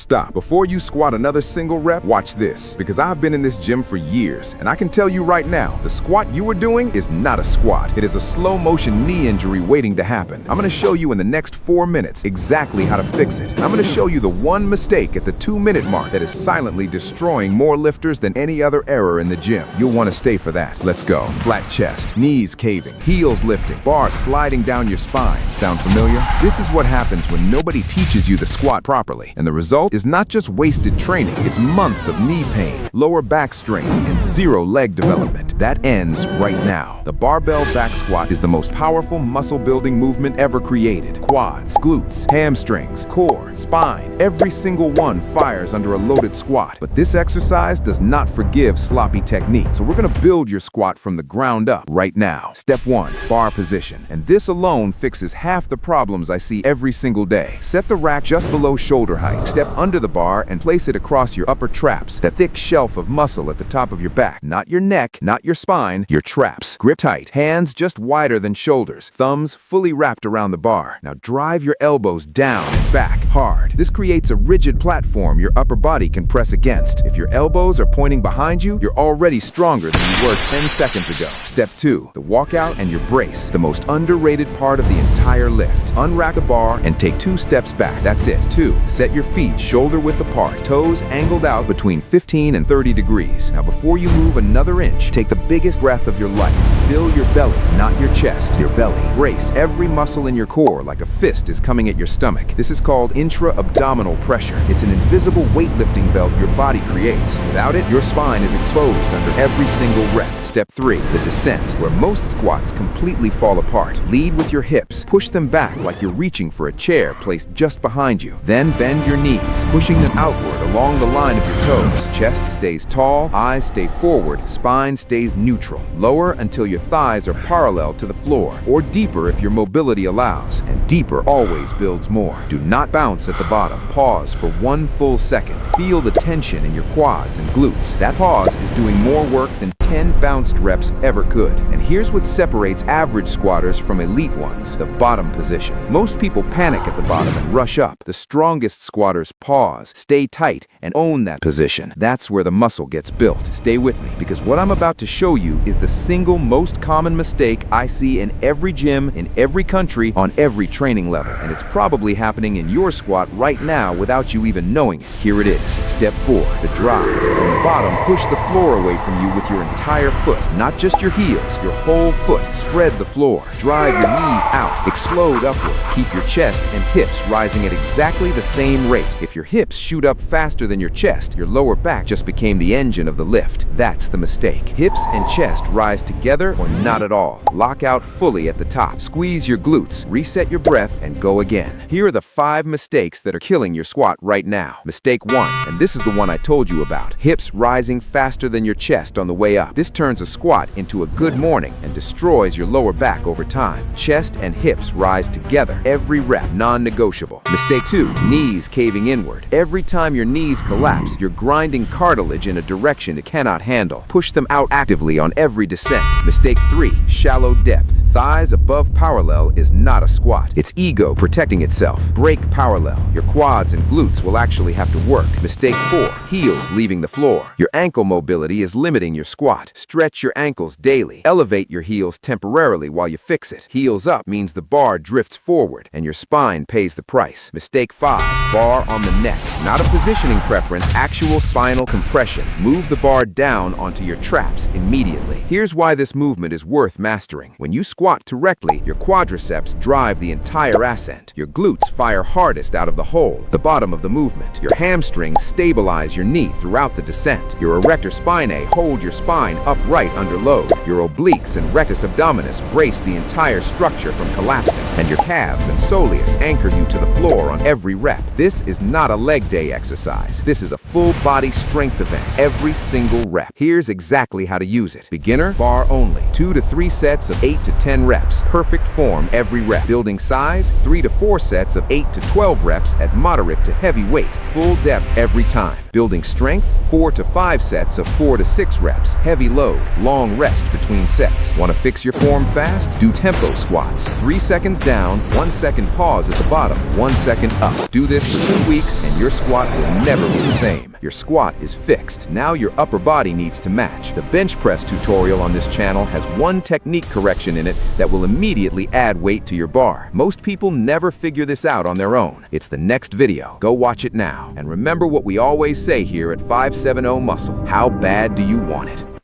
stop. Before you squat another single rep, watch this. Because I've been in this gym for years, and I can tell you right now, the squat you are doing is not a squat. It is a slow motion knee injury waiting to happen. I'm gonna show you in the next 4 minutes exactly how to fix it. And I'm gonna show you the one mistake at the 2-minute mark that is silently destroying more lifters than any other error in the gym. You'll wanna stay for that. Let's go. Flat chest, knees caving, heels lifting, bars sliding down your spine. Sound familiar? This is what happens when nobody teaches you the squat properly. And the result is not just wasted training, it's months of knee pain, lower back strain, and zero leg development. That ends right now. The barbell back squat is the most powerful muscle-building movement ever created. Quads, glutes, hamstrings, core, spine, every single one fires under a loaded squat. But this exercise does not forgive sloppy technique, so we're gonna build your squat from the ground up right now. Step 1, bar position. And this alone fixes half the problems I see every single day. Set the rack just below shoulder height. Step under the bar and place it across your upper traps, that thick shelf of muscle at the top of your back. Not your neck, not your spine, your traps. Grip tight, hands just wider than shoulders, thumbs fully wrapped around the bar. Now drive your elbows down and back hard. This creates a rigid platform your upper body can press against. If your elbows are pointing behind you, you're already stronger than you were 10 seconds ago. Step 2, the walkout and your brace, the most underrated part of the entire lift. Unrack the bar and take 2 steps back. That's it. 2, set your feet shoulder width apart, toes angled out between 15 and 30 degrees. Now before you move another inch, take the biggest breath of your life. Fill your belly, not your chest, your belly. Brace every muscle in your core like a fist is coming at your stomach. This is called intra-abdominal pressure. It's an invisible weightlifting belt your body creates. Without it, your spine is exposed under every single rep. Step 3, the descent, where most squats completely fall apart. Lead with your hips. Push them back like you're reaching for a chair placed just behind you. Then bend your knees, pushing them outward along the line of your toes. Chest stays tall, eyes stay forward, spine stays neutral. Lower until your thighs are parallel to the floor, or deeper if your mobility allows. And deeper always builds more. Do not bounce at the bottom. Pause for 1 full second. Feel the tension in your quads and glutes. That pause is doing more work than 10 bounced reps ever could. And here's what separates average squatters from elite ones: the bottom position. Most people panic at the bottom and rush up. The strongest squatters pause, stay tight, and own that position. That's where the muscle gets built. Stay with me, because what I'm about to show you is the single most common mistake I see in every gym, in every country, on every training level. And it's probably happening in your squat right now without you even knowing it. Here it is. Step 4, the drive. From the bottom, push the floor away from you with your entire foot, not just your heels, your whole foot. Spread the floor. Drive your knees out. Explode upward. Keep your chest and hips rising at exactly the same rate. If your hips shoot up faster than your chest, your lower back just became the engine of the lift. That's the mistake. Hips and chest rise together or not at all. Lock out fully at the top. Squeeze your glutes, reset your breath, and go again. Here are the 5 mistakes that are killing your squat right now. Mistake 1, and this is the one I told you about. Hips rising faster than your chest on the way up. This turns a squat into a good morning and destroys your lower back over time. Chest and hips rise together every rep, non-negotiable. Mistake 2, knees caving inward. Every time your knees collapse, you're grinding cartilage in a direction it cannot handle. Push them out actively on every descent. Mistake 3, shallow depth. Thighs above parallel is not a squat. It's ego protecting itself. Break parallel. Your quads and glutes will actually have to work. Mistake 4, heels leaving the floor. Your ankle mobility is limiting your squat. Stretch your ankles daily. Elevate your heels temporarily while you fix it. Heels up means the bar drifts forward and your spine pays the price. Mistake 5, bar on the neck. Not a positioning preference, actual spinal compression. Move the bar down onto your traps immediately. Here's why this movement is worth mastering. When you squat directly, your quadriceps drive the entire ascent. Your glutes fire hardest out of the hole, the bottom of the movement. Your hamstrings stabilize your knee throughout the descent. Your erector spinae hold your spine upright under load. Your obliques and rectus abdominis brace the entire structure from collapsing. And your calves and soleus anchor you to the floor on every rep. This is not a leg day exercise. This is a full body strength event, every single rep. Here's exactly how to use it. Beginner, bar only. 2 to 3 sets of 8 to 10 10 reps, perfect form every rep. Building size, 3 to 4 sets of 8 to 12 reps at moderate to heavy weight, full depth every time. Building strength, 4 to 5 sets of 4 to 6 reps, heavy load, long rest between sets. Want to fix your form fast? Do tempo squats. 3 seconds down, 1 second pause at the bottom, 1 second up. Do this for 2 weeks and your squat will never be the same. Your squat is fixed. Now your upper body needs to match. The bench press tutorial on this channel has one technique correction in it that will immediately add weight to your bar. Most people never figure this out on their own. It's the next video. Go watch it now. And remember what we always say here at 570 Muscle. How bad do you want it?